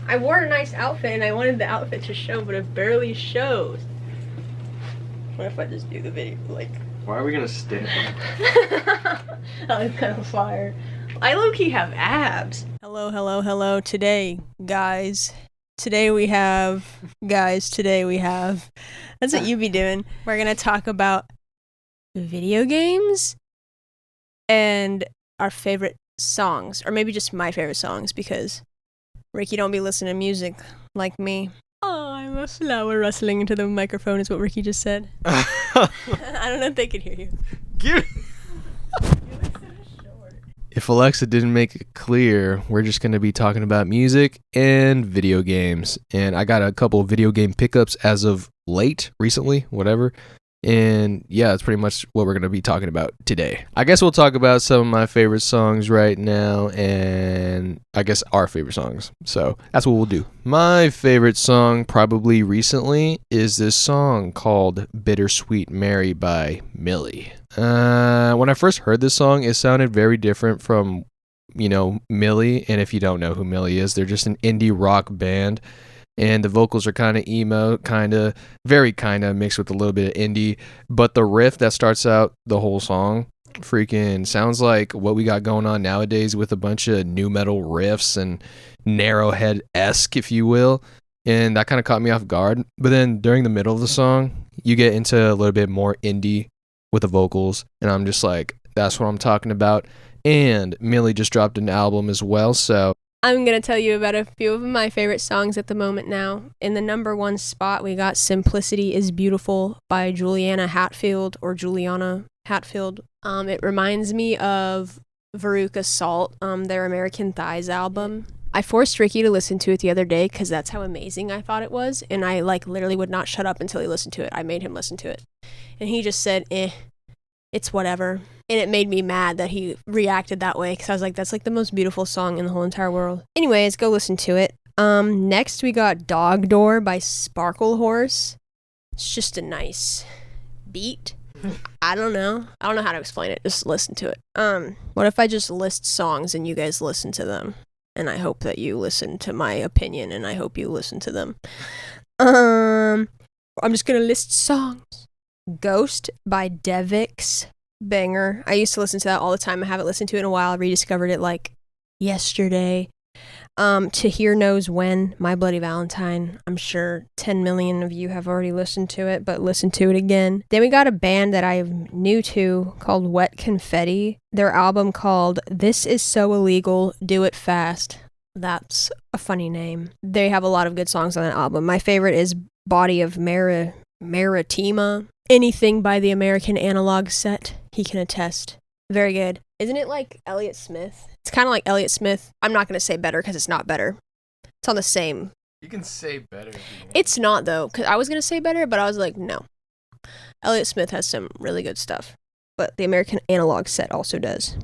I wore a nice outfit and I wanted the outfit to show, but it barely shows. What if I just do the video, like... Why are we gonna stand? I'm kind of fire. I low-key have abs. Hello, hello, hello. Today we have... That's what you be doing. We're gonna talk about video games and our favorite songs. Or maybe just my favorite songs, because Ricky don't be listening to music like me. Oh, I'm a flower rustling into the microphone is what Ricky just said. I don't know if they could hear you. If Alexa didn't make it clear, we're just going to be talking about music and video games. And I got a couple of video game pickups as of recently, whatever. And yeah, that's pretty much what we're going to be talking about today. I guess we'll talk about some of my favorite songs right now, and I guess our favorite songs. So that's what we'll do. My favorite song probably recently is this song called Bittersweet Mary by Millie. When I first heard this song, it sounded very different from, Millie. And if you don't know who Millie is, they're just an indie rock band. And the vocals are kind of emo, very mixed with a little bit of indie. But the riff that starts out the whole song freaking sounds like what we got going on nowadays with a bunch of nu metal riffs and Narrowhead-esque, if you will. And that kind of caught me off guard. But then during the middle of the song, you get into a little bit more indie with the vocals. And I'm just like, that's what I'm talking about. And Millie just dropped an album as well, so... I'm going to tell you about a few of my favorite songs at the moment now. In the number one spot, we got Simplicity is Beautiful by Juliana Hatfield. It reminds me of Veruca Salt, their American Thighs album. I forced Ricky to listen to it the other day because that's how amazing I thought it was. And I literally would not shut up until he listened to it. I made him listen to it. And he just said, it's whatever. And it made me mad that he reacted that way, because I was like, that's the most beautiful song in the whole entire world. Anyways, go listen to it. Next we got Dog Door by Sparkle Horse. It's just a nice beat. I don't know how to explain it. Just listen to it. What if I just list songs and you guys listen to them? And I hope that you listen to my opinion, and I hope you listen to them. I'm just gonna list songs. Ghost by Devix. Banger. I used to listen to that all the time. I haven't listened to it in a while. I rediscovered it yesterday. To Hear Knows When, My Bloody Valentine. I'm sure 10 million of you have already listened to it, but listen to it again. Then we got a band that I'm new to called Wet Confetti. Their album called This Is So Illegal, Do It Fast. That's a funny name. They have a lot of good songs on that album. My favorite is Body of Maritima. Anything by the American Analog Set, he can attest. Very good. Isn't it like Elliott Smith? It's kind of like Elliott Smith. I'm not going to say better because it's not better. It's on the same. You can say better. It's not, though, because I was going to say better, but I was like, no. Elliott Smith has some really good stuff, but the American Analog Set also does.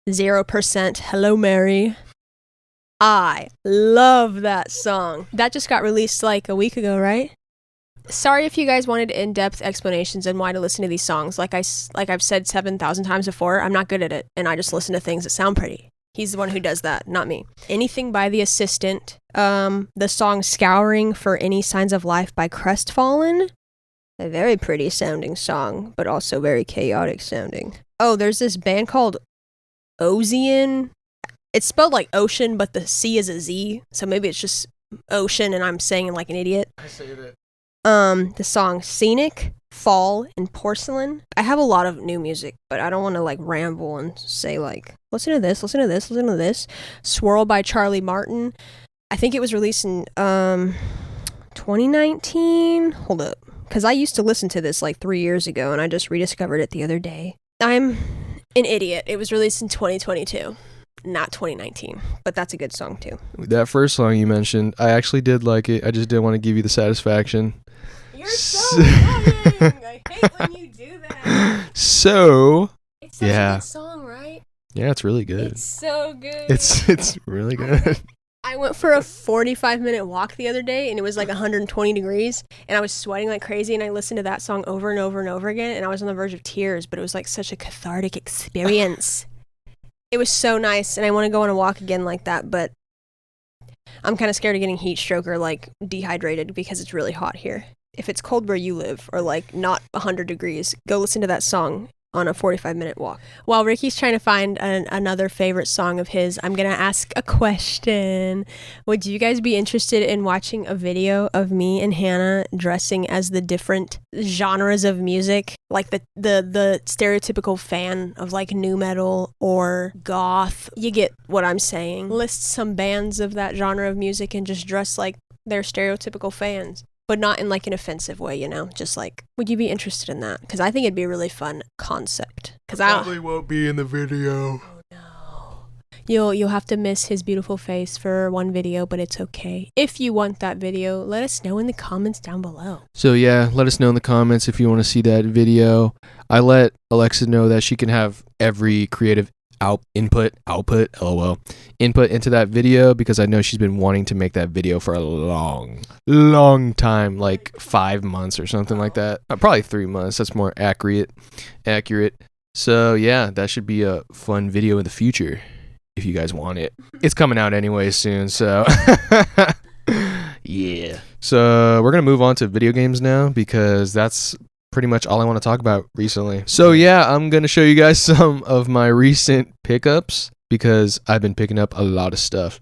0% Hello Mary. I love that song. That just got released a week ago, right? Sorry if you guys wanted in-depth explanations on why to listen to these songs. Like I've said 7,000 times before, I'm not good at it, and I just listen to things that sound pretty. He's the one who does that, not me. Anything by The Assistant. The song Scouring for Any Signs of Life by Crestfallen. A very pretty sounding song, but also very chaotic sounding. Oh, there's this band called Ocean. It's spelled like ocean, but the C is a Z, so maybe it's just ocean and I'm saying it like an idiot. I say that. The song Scenic, Fall, and Porcelain. I have a lot of new music, but I don't want to ramble and say listen to this, listen to this, listen to this. Swirl by Charlie Martin. I think it was released in 2019. Hold up, because I used to listen to this 3 years ago, and I just rediscovered it the other day. I'm an idiot. It was released in 2022. Not 2019, but that's a good song too. That first song you mentioned, I actually did like it. I just didn't want to give you the satisfaction. You're so annoying. I hate when you do that. So, it's such a good song, right? Yeah, it's really good. It's so good. It's really good. I went for a 45-minute walk the other day, and it was 120 degrees, and I was sweating like crazy, and I listened to that song over and over and over again, and I was on the verge of tears, but it was such a cathartic experience. It was so nice, and I want to go on a walk again like that, but I'm kind of scared of getting heat stroke or like dehydrated because it's really hot here. If it's cold where you live or like not 100 degrees, go listen to that song on a 45-minute walk. While Ricky's trying to find another favorite song of his, I'm going to ask a question. Would you guys be interested in watching a video of me and Hannah dressing as the different genres of music? Like the stereotypical fan of like nu metal or goth. You get what I'm saying. List some bands of that genre of music and just dress like their stereotypical fans. But not in like an offensive way, you know? Just like, would you be interested in that? Because I think it'd be a really fun concept. Because I probably won't be in the video. Oh no. You'll have to miss his beautiful face for one video, but it's okay. If you want that video, let us know in the comments down below. So yeah, let us know in the comments if you want to see that video. I let Alexa know that she can have every creative input into that video because I know she's been wanting to make that video for a long time, like 5 months or something like that. Probably 3 months. That's more accurate. So yeah, that should be a fun video in the future if you guys want it. It's coming out anyway soon, so yeah. So we're gonna move on to video games now because that's pretty much all I want to talk about recently. So yeah, I'm going to show you guys some of my recent pickups because I've been picking up a lot of stuff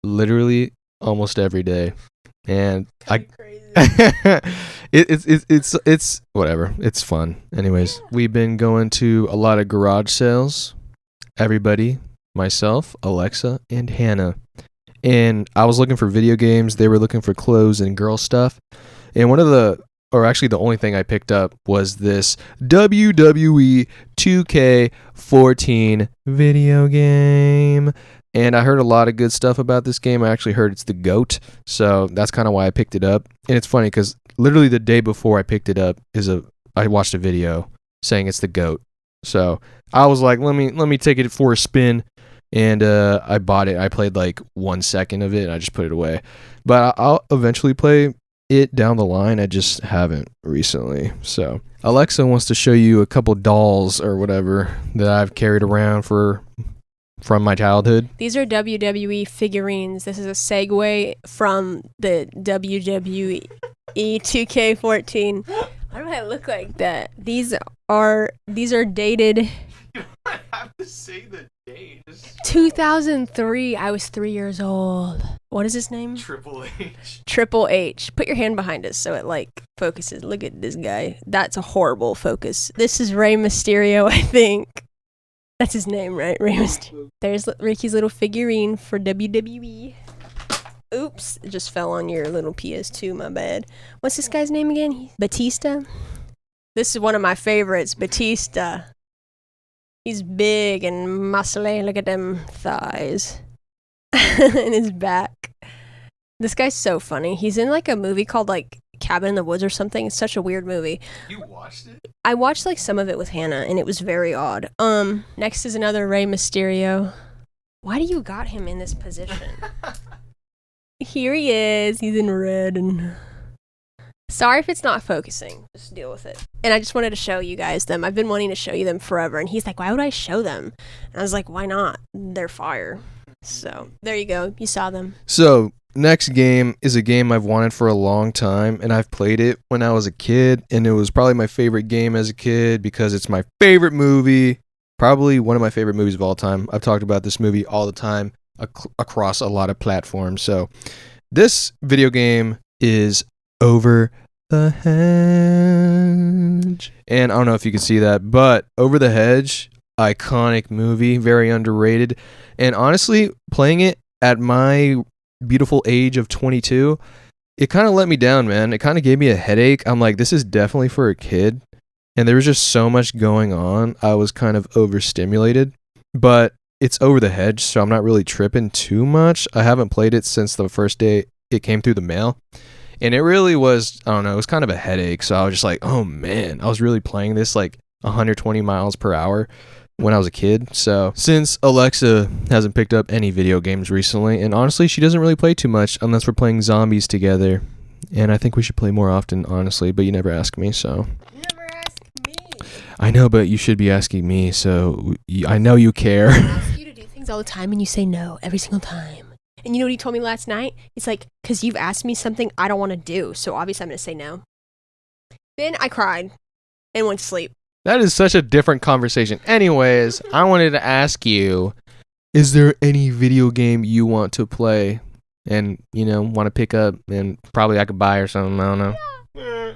literally almost every day. And it's whatever. It's fun. Anyways, we've been going to a lot of garage sales. Everybody, myself, Alexa, and Hannah. And I was looking for video games. They were looking for clothes and girl stuff. And the only thing I picked up was this WWE 2K14 video game. And I heard a lot of good stuff about this game. I actually heard it's the GOAT. So that's kind of why I picked it up. And it's funny because literally the day before I picked it up I watched a video saying it's the GOAT. So I was like, let me take it for a spin. And I bought it. I played like 1 second of it and I just put it away. But I'll eventually play it down the line. I just haven't recently. So Alexa wants to show you a couple dolls or whatever that I've carried around from my childhood. These are WWE figurines. This is a segue from the WWE 2K14. Why do I look like that? These are dated. You don't have to say the date. 2003. I was 3 years old. What is his name? Triple H. Triple H. Put your hand behind us so it like focuses. Look at this guy. That's a horrible focus. This is Rey Mysterio, I think. That's his name, right? Rey Mysterio. There's Ricky's little figurine for WWE. Oops, it just fell on your little PS2, my bad. What's this guy's name again? Batista? This is one of my favorites, Batista. He's big and muscly. Look at them thighs. And his back. This guy's so funny. He's in like a movie called like Cabin in the Woods or something. It's such a weird movie. You watched it? I watched like some of it with Hannah and it was very odd. Next is another Rey Mysterio. Why do you got him in this position? Here he is. He's in red and sorry if it's not focusing. Just deal with it. And I just wanted to show you guys them. I've been wanting to show you them forever. And he's like, why would I show them? And I was like, why not? They're fire. So there you go. You saw them. So next game is a game I've wanted for a long time. And I've played it when I was a kid. And it was probably my favorite game as a kid because it's my favorite movie. Probably one of my favorite movies of all time. I've talked about this movie all the time across a lot of platforms. So this video game is Over the Hedge. And I don't know if you can see that, but Over the Hedge, iconic movie, very underrated. And honestly, playing it at my beautiful age of 22, it kind of let me down, man. It kind of gave me a headache. I'm like, this is definitely for a kid. And there was just so much going on. I was kind of overstimulated. But it's Over the Hedge, so I'm not really tripping too much. I haven't played it since the first day it came through the mail. And it really was, I don't know, it was kind of a headache. So I was just like, oh man, I was really playing this like 120 miles per hour when I was a kid. So since Alexa hasn't picked up any video games recently, and honestly, she doesn't really play too much unless we're playing zombies together. And I think we should play more often, honestly, but you never ask me, so. You never ask me. I know, but you should be asking me, so I know you care. I ask you to do things all the time and you say no every single time. And you know what he told me last night? It's like, because you've asked me something I don't want to do, so obviously I'm going to say no. Then I cried and went to sleep. That is such a different conversation. Anyways, I wanted to ask you, is there any video game you want to play and, want to pick up and probably I could buy or something? I don't know.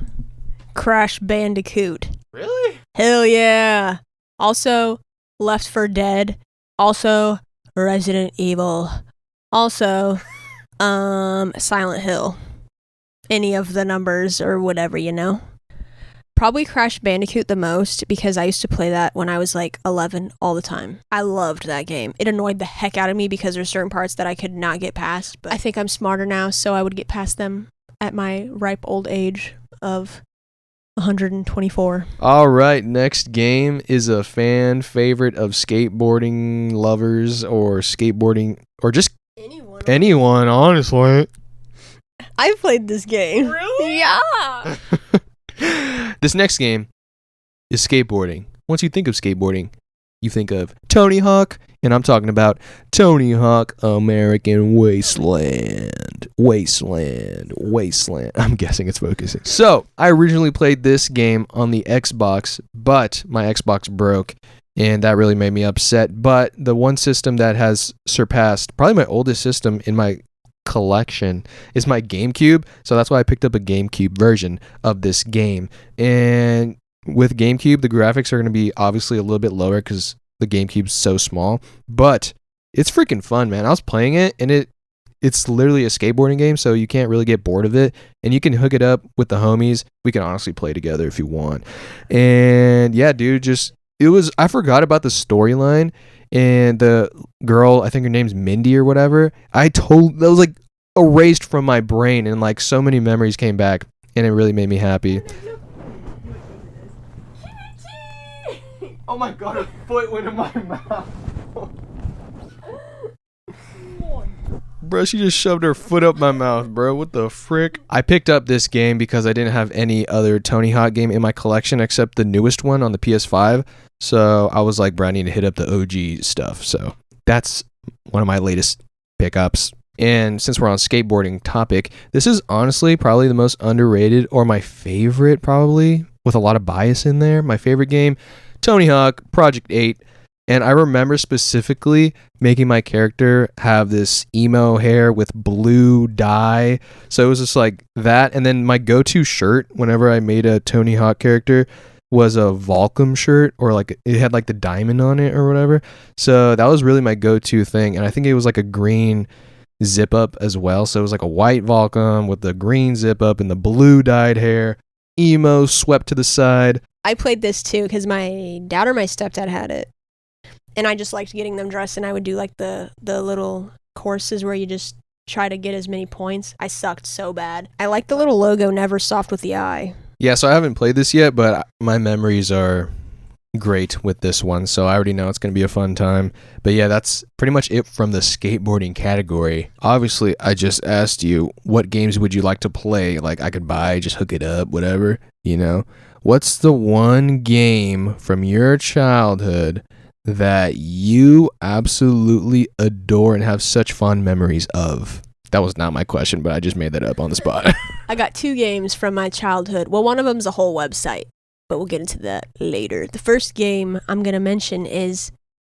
Crash Bandicoot. Really? Hell yeah. Also, Left 4 Dead. Also, Resident Evil. Also, Silent Hill. Any of the numbers or whatever, Probably Crash Bandicoot the most because I used to play that when I was like 11 all the time. I loved that game. It annoyed the heck out of me because there's certain parts that I could not get past, but I think I'm smarter now, so I would get past them at my ripe old age of 124. All right, next game is a fan favorite of skateboarding lovers or skateboarding or just anyone, honestly. I played this game. Really? Yeah. This next game is skateboarding. Once you think of skateboarding, you think of Tony Hawk, and I'm talking about Tony Hawk American Wasteland. Wasteland. I'm guessing it's focusing. So, I originally played this game on the Xbox, but my Xbox broke, and that really made me upset. But the one system that has surpassed, probably my oldest system in my collection, is my GameCube. So that's why I picked up a GameCube version of this game. And with GameCube, the graphics are going to be obviously a little bit lower because the GameCube's so small, but it's freaking fun, man. I was playing it, and it's literally a skateboarding game, so you can't really get bored of it, and you can hook it up with the homies. We can honestly play together if you want. And yeah, dude, I forgot about the storyline. And the girl, I think her name's Mindy or whatever, that was like erased from my brain, and like so many memories came back, and it really made me happy. Oh my god, a foot went in my mouth. Bro, she just shoved her foot up my mouth, bro. What the frick? I picked up this game because I didn't have any other Tony Hawk game in my collection except the newest one on the PS5. So I was like, bro, I need to hit up the OG stuff. So that's one of my latest pickups. And since we're on skateboarding topic, this is honestly probably the most underrated, or my favorite probably, with a lot of bias in there. My favorite game, Tony Hawk Project 8. And I remember specifically making my character have this emo hair with blue dye. So it was just like that. And then my go-to shirt whenever I made a Tony Hawk character was a Volcom shirt, or like it had like the diamond on it or whatever. So that was really my go-to thing. And I think it was like a green zip up as well. So it was like a white Volcom with the green zip up and the blue dyed hair. Emo swept to the side. I played this too because my dad or my stepdad had it. And I just liked getting them dressed, and I would do like the little courses where you just try to get as many points. I sucked so bad. I like the little logo, never soft with the eye. Yeah, so I haven't played this yet, but my memories are great with this one, so I already know it's going to be a fun time. But yeah, that's pretty much it from the skateboarding category. Obviously, I just asked you, what games would you like to play? Like, I could buy, just hook it up, whatever, What's the one game from your childhood that you absolutely adore and have such fond memories of? That was not my question, but I just made that up on the spot. I got 2 games from my childhood. Well, one of them's a whole website, but we'll get into that later. The first game I'm going to mention is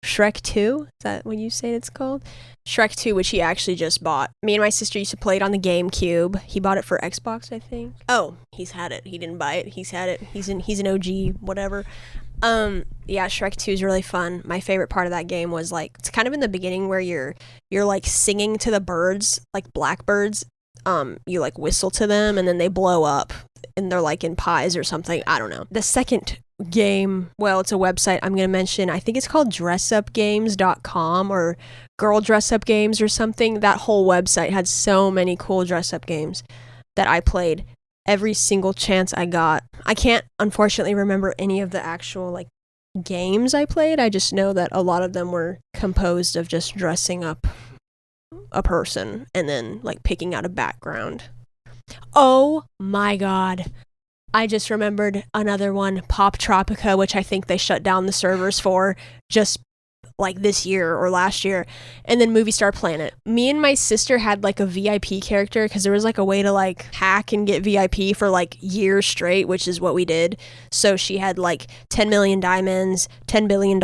Shrek 2. Is that what you say it's called? Shrek 2, which he actually just bought. Me and my sister used to play it on the GameCube. He bought it for Xbox, I think. Oh, he's had it. He didn't buy it. He's had it. He's an OG, whatever. Yeah, Shrek 2 is really fun. My favorite part of that game was like, it's kind of in the beginning where you're like singing to the birds, like blackbirds. You like whistle to them and then they blow up and they're like in pies or something. I don't know. The second game, well, it's a website I'm going to mention. I think it's called dressupgames.com or Girl Dress Up Games or something. That whole website had so many cool dress up games that I played every single chance I got. I can't unfortunately remember any of the actual like games I played. I just know that a lot of them were composed of just dressing up a person and then like picking out a background. Oh my god. I just remembered another one, Pop Tropica, which I think they shut down the servers for. Just like this year or last year, and then Movie Star Planet. Me and my sister had like a VIP character because there was like a way to like hack and get VIP for like years straight, which is what we did. So she had like 10 million diamonds, $10 billion.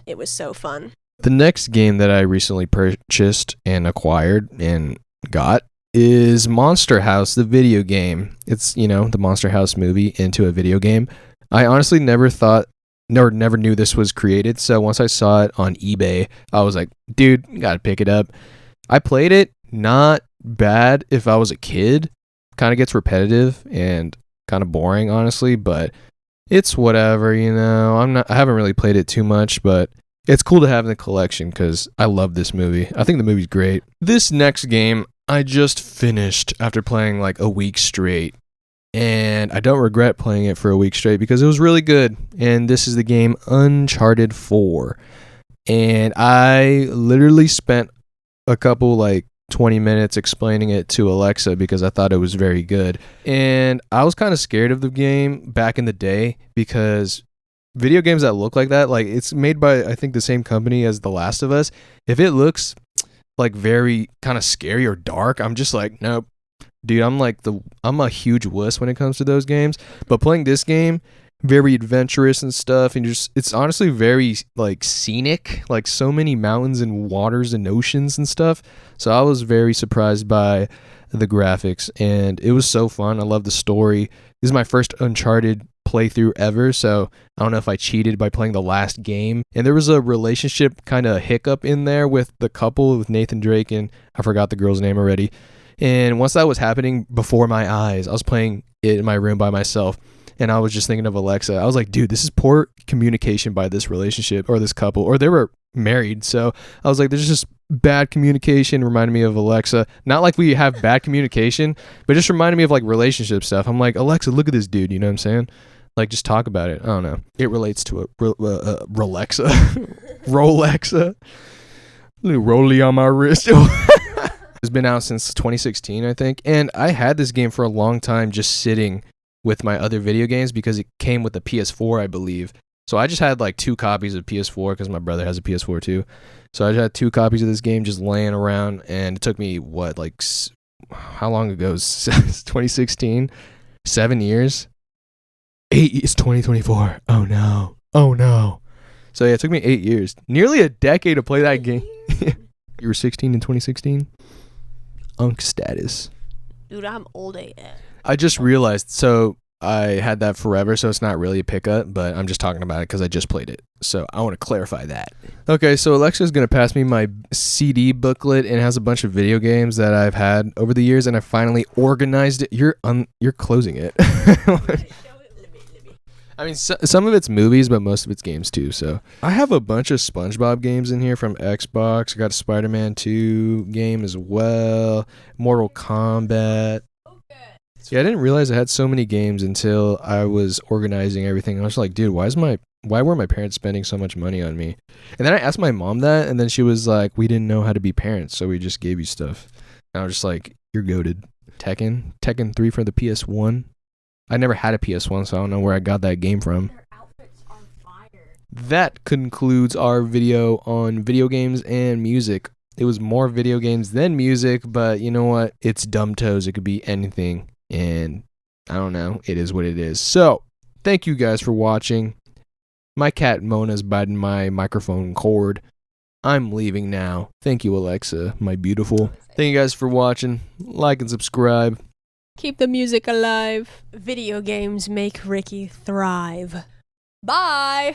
It was so fun. The next game that I recently purchased and acquired and got is Monster House, the video game. It's, you know, the Monster House movie into a video game. I honestly never knew this was created. So once I saw it on eBay, I was like, dude, you gotta pick it up. I played it, not bad if I was a kid. Kind of gets repetitive and kind of boring, honestly, but it's whatever, you know. I haven't really played it too much, but it's cool to have in the collection because I love this movie. I think the movie's great. This next game I just finished after playing like a week straight. And I don't regret playing it for a week straight because it was really good. And this is the game Uncharted 4. And I literally spent a couple like 20 minutes explaining it to Alexa because I thought it was very good. And I was kind of scared of the game back in the day because video games that look like that, like it's made by I think the same company as The Last of Us. If it looks like very kind of scary or dark, I'm just like, nope. Dude, I'm a huge wuss when it comes to those games. But playing this game, very adventurous and stuff, and just it's honestly very like scenic, like so many mountains and waters and oceans and stuff. So I was very surprised by the graphics, and it was so fun. I love the story. This is my first Uncharted playthrough ever, so I don't know if I cheated by playing the last game. And there was a relationship kind of hiccup in there with the couple, with Nathan Drake and I forgot the girl's name already. And once that was happening before my eyes, I was playing it in my room by myself, and I was just thinking of Alexa. I was like, dude, this is poor communication by this relationship or this couple, or they were married. So I was like, there's just bad communication. Reminded me of Alexa. Not like we have bad communication, but just reminded me of like relationship stuff. I'm like, Alexa, look at this dude. You know what I'm saying? Like, just talk about it. I don't know. It relates to a Rolexa. Rolexa. Little rolly on my wrist. It's been out since 2016, I think. And I had this game for a long time just sitting with my other video games because it came with a PS4, I believe. So I just had like 2 copies of PS4 because my brother has a PS4 too. So I just had 2 copies of this game just laying around, and it took me, how long ago? 2016? 7 years? 8 years, 2024. Oh no. Oh no. So yeah, it took me 8 years. Nearly a decade to play that game. You were 16 in 2016? Unk status. Dude, I'm old AF. I just realized, so I had that forever, so it's not really a pickup, but I'm just talking about it because I just played it. So I want to clarify that. Okay, so Alexa's going to pass me my CD booklet, and it has a bunch of video games that I've had over the years, and I finally organized it. You're closing it. I mean, some of it's movies, but most of it's games too. So I have a bunch of SpongeBob games in here from Xbox. I got a Spider-Man 2 game as well. Mortal Kombat. Yeah, I didn't realize I had so many games until I was organizing everything. I was like, dude, why were my parents spending so much money on me? And then I asked my mom that, and then she was like, we didn't know how to be parents, so we just gave you stuff. And I was just like, you're goated. Tekken 3 for the PS1. I never had a PS1, so I don't know where I got that game from. Their outfits are fire. That concludes our video on video games and music. It was more video games than music, but you know what? It's dumb toes. It could be anything, and I don't know. It is what it is. So, thank you guys for watching. My cat Mona's biting my microphone cord. I'm leaving now. Thank you, Alexa, my beautiful. Thank you guys for watching. Like and subscribe. Keep the music alive. Video games make Ricky thrive. Bye.